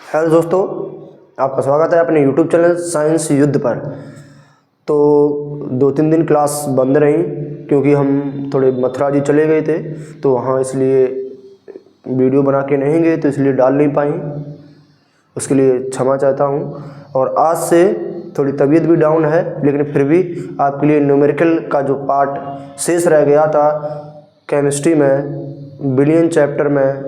Hello दोस्तों, आपका स्वागत है अपने यूट्यूब चैनल साइंस युद्ध पर। तो 2-3 दिन क्लास बंद रही क्योंकि हम थोड़े मथुरा जी चले गए थे, तो वहाँ इसलिए वीडियो बना के नहीं गए, तो इसलिए डाल नहीं पाई। उसके लिए क्षमा चाहता हूँ। और आज से थोड़ी तबीयत भी डाउन है, लेकिन फिर भी आपके लिए न्यूमेरिकल का जो पार्ट शेष रह गया था केमिस्ट्री में, बिलियन चैप्टर में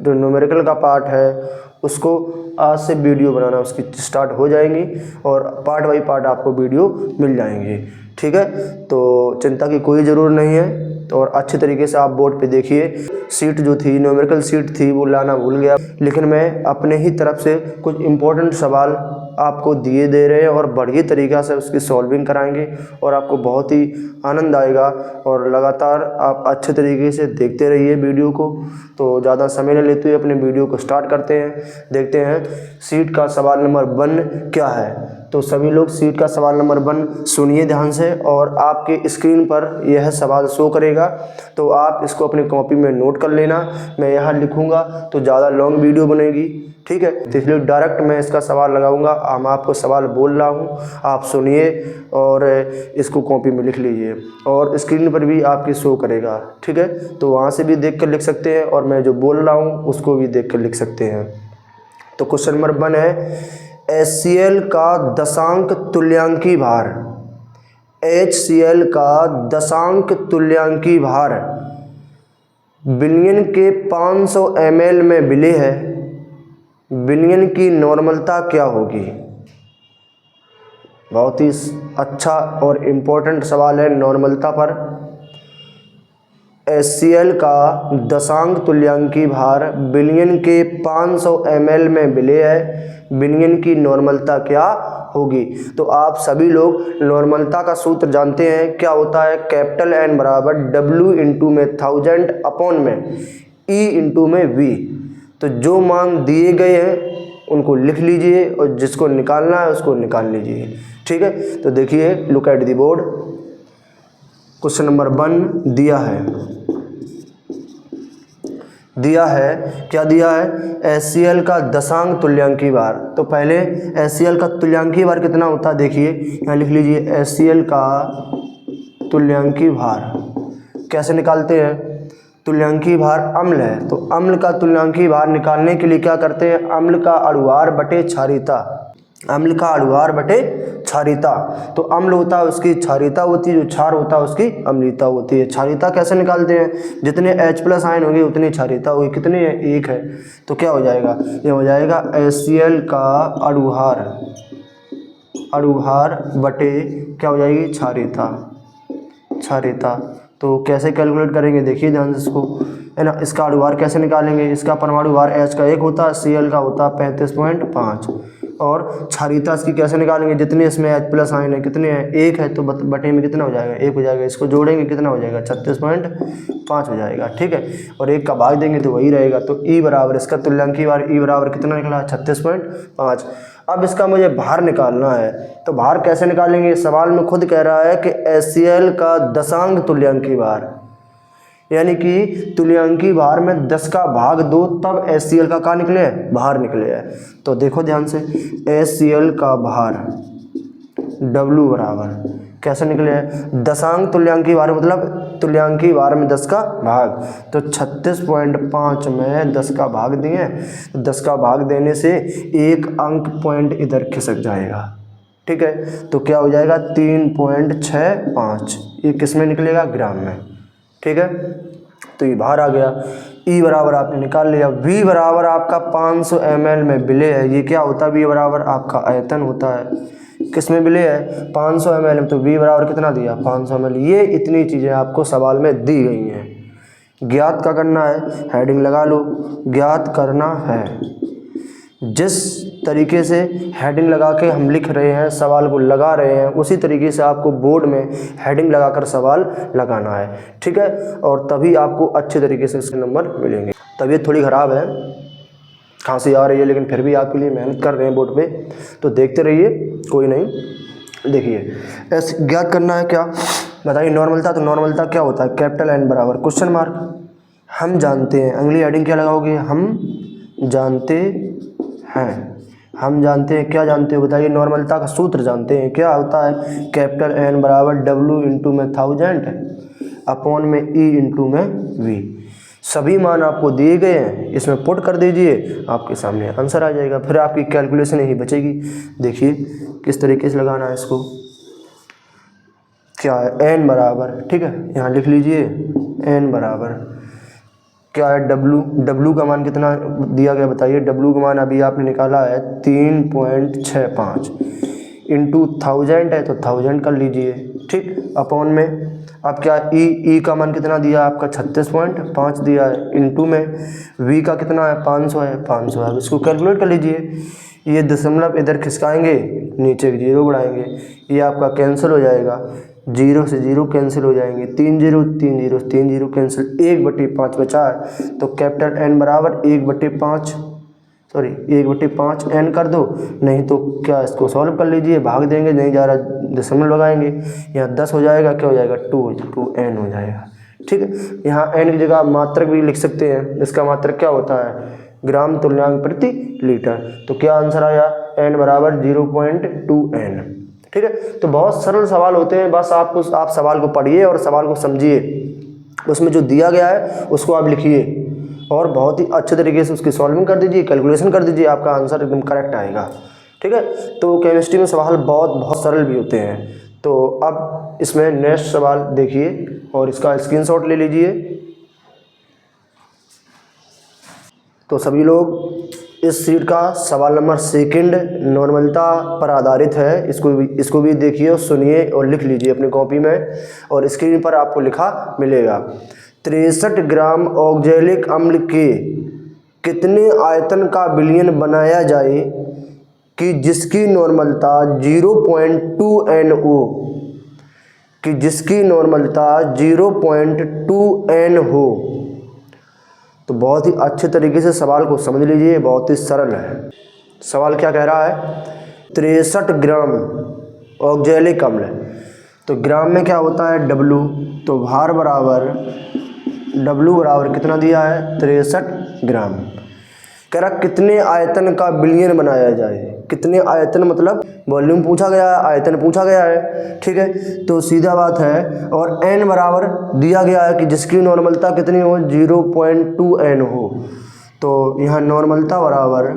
जो न्यूमेरिकल का पार्ट है, उसको आज से वीडियो बनाना उसकी स्टार्ट हो जाएंगी और पार्ट बाई पार्ट आपको वीडियो मिल जाएंगे। ठीक है, तो चिंता की कोई ज़रूरत नहीं है। तो और अच्छे तरीके से आप बोर्ड पे देखिए। सीट जो थी, न्यूमेरिकल सीट थी, वो लाना भूल गया, लेकिन मैं अपने ही तरफ से कुछ इम्पोर्टेंट सवाल आपको दिए दे रहे हैं और बढ़िया तरीक़ा से उसकी सॉल्विंग कराएंगे और आपको बहुत ही आनंद आएगा। और लगातार आप अच्छे तरीके से देखते रहिए वीडियो को। तो ज़्यादा समय न लेते हुए अपने वीडियो को स्टार्ट करते हैं। देखते हैं सीट का सवाल नंबर 1 क्या है। तो सभी लोग सीट का सवाल नंबर 1 सुनिए ध्यान से, और आपके स्क्रीन पर यह सवाल शो करेगा, तो आप इसको अपनी कॉपी में नोट कर लेना। मैं यहाँ लिखूँगा तो ज़्यादा लॉन्ग वीडियो बनेगी, ठीक है। तो इसलिए डायरेक्ट मैं इसका सवाल लगाऊंगा। हम आपको सवाल बोल रहा हूँ, आप सुनिए और इसको कॉपी में लिख लीजिए, और स्क्रीन पर भी आपकी शो करेगा, ठीक है। तो वहाँ से भी देख कर लिख सकते हैं, और मैं जो बोल रहा हूँ उसको भी देख कर लिख सकते हैं। तो क्वेश्चन नंबर 1 है, HCl का दशांक तुल्यांकी भार। HCl का दशांक तुल्यांकी भार बिलियन के 500 ml में विलेय है। बिलियन की नॉर्मलता क्या होगी? बहुत ही अच्छा और इम्पोर्टेंट सवाल है नॉर्मलता पर। HCl का दशांक तुल्यांकी भार बिलियन के 500 ml में विलेय है। बिलियन की नॉर्मलता क्या होगी? तो आप सभी लोग नॉर्मलता का सूत्र जानते हैं, क्या होता है? कैपिटल N बराबर W इंटू में 1000 अपॉन में E इंटू में V। तो जो मान दिए गए हैं उनको लिख लीजिए और जिसको निकालना है उसको निकाल लीजिए, ठीक है। तो देखिए, look at the board. Question number 1 दिया है क्या दिया है? HCl का दशांक तुल्यांकी भार। तो पहले HCl का तुल्यांकी भार कितना होता है देखिए, यहाँ लिख लीजिए। HCl का तुल्यांकी भार कैसे निकालते हैं? तुल्यांकी भार अम्ल है, तो अम्ल का तुल्यांकी भार निकालने के लिए क्या करते हैं? अम्ल का अणुभार बटे क्षारीयता। अम्ल का अणुभार बटे क्षारीयता। तो अम्ल होता है उसकी क्षारीयता होती है, जो क्षार होता है उसकी अम्लीयता होती है। क्षारीयता कैसे निकालते हैं? जितने H+ आयन होंगे उतनी क्षारीयता होगी। कितने है? 1 है। तो क्या हो जाएगा? ये हो जाएगा HCl का अणुभार बटे क्या हो जाएगी? क्षारीयता। तो कैसे कैलकुलेट करेंगे देखिए ध्यान से इसको, है ना। इसका अणुभार कैसे निकालेंगे? इसका परमाणु भार H का 1 होता है, Cl का होता है 35.5। और क्षारीयता इसकी कैसे निकालेंगे? जितने इसमें H+ आयन है, कितने हैं? 1 है, तो बटे में कितना हो जाएगा? 1 हो जाएगा। इसको जोड़ेंगे कितना हो जाएगा? 36.5 हो जाएगा, ठीक है। और 1 का भाग देंगे तो वही रहेगा। तो E बराबर, इसका तुल्यांकी भार E बराबर कितना निकला? 36.5। अब इसका मुझे भार निकालना है, तो भार कैसे निकालेंगे? सवाल में खुद कह रहा है कि HCl का दशांक तुल्यांकी भार, यानी कि तुल्यांकी भार में 10 का भाग 2, तब HCl का क्या निकले? भार निकले है। तो देखो ध्यान से, HCl का भार W बराबर कैसे निकले हैं? दशांक तुल्यांकी भार मतलब तुल्यांकी भार में 10 का भाग, तो 36.5 में 10 का भाग दिए। 10 का भाग देने से 1 अंक पॉइंट इधर खिसक जाएगा, ठीक है। तो क्या हो जाएगा? 3.65। ये किस में निकलेगा? ग्राम में, ठीक है। तो ये बाहर आ गया। E बराबर आपने निकाल लिया। V बराबर आपका 500 ml में विलेय है। ये क्या होता है? V बराबर आपका आयतन होता है। किस में विलेय है? 500 ml में। तो V बराबर कितना दिया? 500 ml। ये इतनी चीज़ें आपको सवाल में दी गई हैं। ज्ञात का करना है, हेडिंग लगा लो, ज्ञात करना है। जिस तरीके से हेडिंग लगा के हम लिख रहे हैं, सवाल को लगा रहे हैं, उसी तरीके से आपको बोर्ड में हेडिंग लगाकर सवाल लगाना है, ठीक है। और तभी आपको अच्छे तरीके से इसके नंबर मिलेंगे। तबीयत थोड़ी ख़राब है, खांसी आ रही है, लेकिन फिर भी आपके लिए मेहनत कर रहे हैं बोर्ड पे, तो देखते रहिए, कोई नहीं। देखिए, ऐसे ज्ञात करना है क्या बताइए? नॉर्मलता। तो नॉर्मलता क्या होता है? कैपिटल N बराबर क्वेश्चन मार्क। हम जानते हैं, अगली हेडिंग क्या लगाओगे? हम जानते हैं। हम जानते हैं, क्या जानते हो बताइए, नॉर्मलता का सूत्र जानते हैं, क्या होता है, कैपिटल N बराबर W इंटू में 1000 अपॉन में E इंटू में V। सभी मान आपको दिए गए हैं, इसमें पुट कर दीजिए, आपके सामने आंसर आ जाएगा, फिर आपकी कैलकुलेशन ही बचेगी। देखिए किस तरीके से लगाना है इसको, क्या है N बराबर, ठीक है यहाँ लिख लीजिए N बराबर क्या है W का मान कितना दिया गया बताइए, W का मान अभी आपने निकाला है 3.65 इंटू 1000 है तो 1000 कर लीजिए, ठीक, अपॉन में अब क्या E का मान कितना दिया आपका 36.5 दिया है, इंटू में V का कितना है 500 है, 500 है। अब इसको कैलकुलेट कर लीजिए, ये दशमलव इधर खिसकाएंगे, नीचे 0 बढ़ाएंगे, ये आपका कैंसिल हो जाएगा, 0 से 0 कैंसिल हो जाएंगे, 3 0 3 0 3 0 कैंसिल, 1/5 बचा है, तो कैपिटल N बराबर 1/5 N कर दो, नहीं तो क्या इसको सॉल्व कर लीजिए, भाग देंगे, नहीं जा रहा दशमलव लगाएंगे, यहाँ 10 हो जाएगा, क्या हो जाएगा 2N हो जाएगा, ठीक है। यहाँ N की जगह आप मात्रक भी लिख सकते हैं, इसका मात्रक क्या होता है, ग्राम तुल्यांक प्रति लीटर, तो क्या आंसर आया N बराबर 0.2N, ठीक है। तो बहुत सरल सवाल होते हैं, बस आप सवाल को पढ़िए और सवाल को समझिए, उसमें जो दिया गया है उसको आप लिखिए और बहुत ही अच्छे तरीके से उसकी सॉल्विंग कर दीजिए, कैलकुलेशन कर दीजिए, आपका आंसर एकदम करेक्ट आएगा, ठीक है। तो केमिस्ट्री में सवाल बहुत सरल भी होते हैं। तो अब इसमें नेक्स्ट सवाल देखिए और इसका स्क्रीनशॉट ले लीजिए। तो सभी लोग इस सीट का सवाल नंबर 2 नॉर्मलता पर आधारित है, इसको भी देखिए और सुनिए और लिख लीजिए अपनी कॉपी में, और स्क्रीन पर आपको लिखा मिलेगा 63 ग्राम ऑक्जेलिक अम्ल के कितने आयतन का विलयन बनाया जाए कि जिसकी नॉर्मलता 0.2 N हो। तो बहुत ही अच्छे तरीके से सवाल को समझ लीजिए, बहुत ही सरल है। सवाल क्या कह रहा है, 63 ग्राम ऑक्जेलिक अम्ल, तो ग्राम में क्या होता है W, तो भार बराबर W बराबर कितना दिया है 63 ग्राम। कह रहा कितने आयतन का विलयन बनाया जाए, कितने आयतन मतलब वॉल्यूम पूछा गया है, आयतन पूछा गया है, ठीक है। तो सीधा बात है, और N बराबर दिया गया है कि जिसकी नॉर्मलता कितनी हो 0.2 N हो। तो यहाँ नॉर्मलता बराबर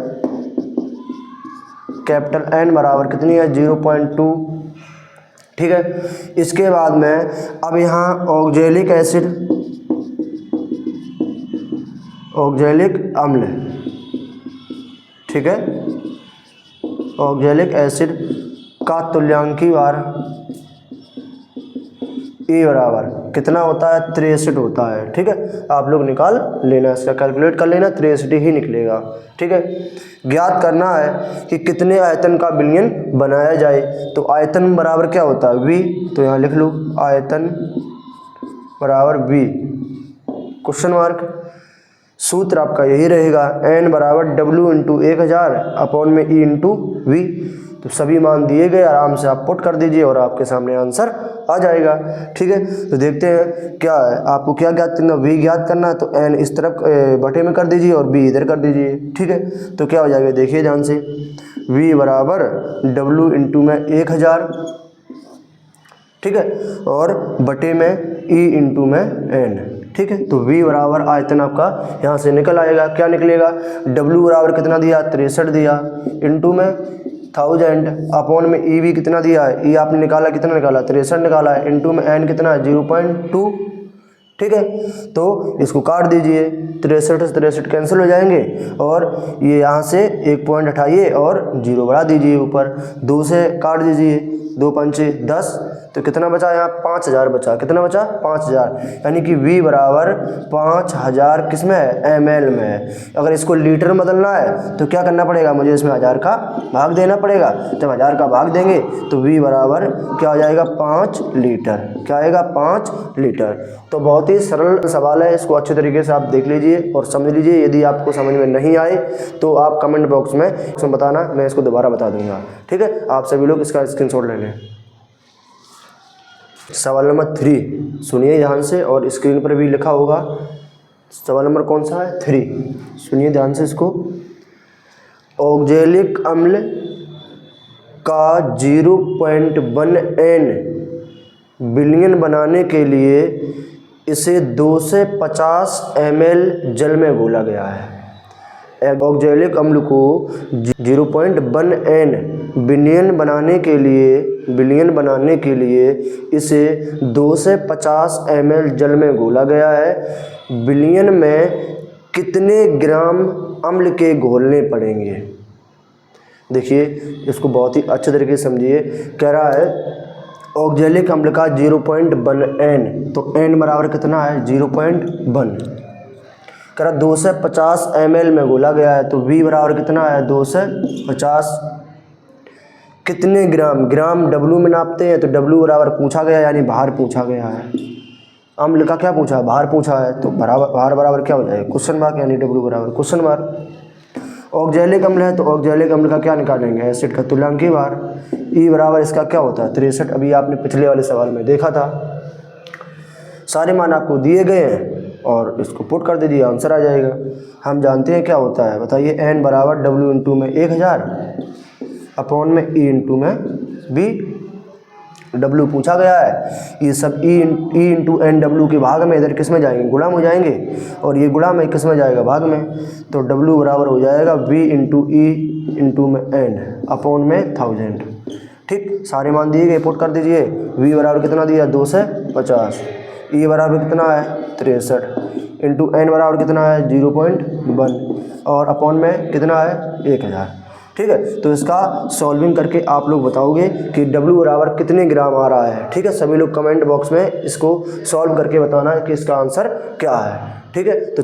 कैपिटल N बराबर कितनी है 0.2, ठीक है। इसके बाद में अब यहाँ ऑक्जेलिक अम्ल, ठीक है, ऑक्जेलिक एसिड का तुल्यांकी भार E बराबर कितना होता है 63 होता है, ठीक है। आप लोग निकाल लेना, इसका कैलकुलेट कर लेना, 63 ही निकलेगा, ठीक है। ज्ञात करना है कि कितने आयतन का विलयन बनाया जाए, तो आयतन बराबर क्या होता है V, तो यहाँ लिख लो आयतन बराबर V क्वेश्चन मार्क। सूत्र आपका यही रहेगा N बराबर W इंटू 1000 अपॉन में E इंटू V। तो सभी मान दिए गए, आराम से आप पुट कर दीजिए और आपके सामने आंसर आ जाएगा, ठीक है। तो देखते हैं क्या है, आपको क्या ज्ञात करना, V ज्ञात करना है, तो N इस तरफ बटे में कर दीजिए और B इधर कर दीजिए, ठीक है। तो क्या हो जाएगा देखिए ध्यान से, V बराबर W इंटू में 1000, ठीक है, और बटे में E इंटू में N, ठीक है। तो V बराबर आयतन आपका यहाँ से निकल आएगा, क्या निकलेगा, W बराबर कितना दिया 63 दिया, इंटू में 1000 अपॉन में E भी कितना दिया है, E आपने निकाला, कितना निकाला 63 निकाला है, इंटू में N कितना है 0.2, ठीक है। तो इसको काट दीजिए, 63 से 63 कैंसिल हो जाएंगे, और ये यहाँ से 1 पॉइंट हटाइए और 0 बढ़ा दीजिए ऊपर, 2 से काट दीजिए, 2 पंचे 10, तो कितना बचा यहाँ 5000 बचा, कितना बचा 5000, यानी कि V बराबर 5000 किस में है ml में है। अगर इसको लीटर में बदलना है तो क्या करना पड़ेगा, मुझे इसमें 1000 का भाग देना पड़ेगा, जब 1000 का भाग देंगे तो V बराबर क्या हो जाएगा 5 लीटर, क्या आएगा 5 लीटर। तो बहुत ही सरल सवाल है, इसको अच्छे तरीके से आप देख लीजिए और समझ लीजिए। यदि आपको समझ में नहीं आए तो आप कमेंट बॉक्स में बताना, मैं इसको दोबारा बता दूंगा, ठीक है। आप सभी लोग इसका स्क्रीनशॉट ले लें। सवाल नंबर 3 सुनिए ध्यान से, और स्क्रीन पर भी लिखा होगा। सवाल नंबर कौन सा है 3, सुनिए ध्यान से इसको। ऑक्जेलिक अम्ल का 0.1 N बिलियन बनाने के लिए इसे 2 से 50 ml जल में घोला गया है। ऑक्जेलिक अम्ल को 0.1 N बिलियन बनाने के लिए इसे 2 से 50 ml जल में घोला गया है। बिलियन में कितने ग्राम अम्ल के घोलने पड़ेंगे? देखिए इसको बहुत ही अच्छे तरीके से समझिए। कह रहा है ऑक्जेलिक अम्ल का 0.1 N, तो N बराबर कितना है 0.1। कह रहा 2 से 50 ml में घोला गया है, तो V बराबर कितना है 2 से 50। कितने ग्राम, ग्राम W में नापते हैं, तो W बराबर पूछा गया यानी भार पूछा गया है। अम्ल का क्या पूछा है, भार पूछा है, तो भार बराबर क्या हो जाएगा क्वेश्चन मार्क, यानी W बराबर क्वेश्चन मार्क। ऑक्जेलिक अम्ल है तो ऑक्जेलिक अम्ल का क्या निकालेंगे, एसिड का तुल्यांकीय भार। E बराबर इसका क्या होता है 63, अभी आपने पिछले वाले सवाल में देखा था। सारे मान आपको दिए गए हैं और इसको पुट कर दीजिए, आंसर आ जाएगा। हम जानते हैं क्या होता है, बताइए। N बराबर W इंटू में 1000 अपॉन में E इंटू में B। W पूछा गया है, ये सब E इंटू N W के भाग में इधर किस में जाएंगे, गुणा में हो जाएंगे, और ये गुणा में किस में जाएगा, भाग में। तो W बराबर हो जाएगा V इंटू E इंटू में N अपॉन में 1000। ठीक, सारे मान दिए गए, पुट कर दीजिए। V बराबर कितना दिया 2 से 50, E बराबर कितना है 63 इंटू N बराबर कितना है 0.1 और अपॉन में कितना है 1000। ठीक है, तो इसका सॉल्विंग करके आप लोग बताओगे कि W बराबर कितने ग्राम आ रहा है। ठीक है, सभी लोग कमेंट बॉक्स में इसको सॉल्व करके बताना है कि इसका आंसर क्या है। ठीक है, तो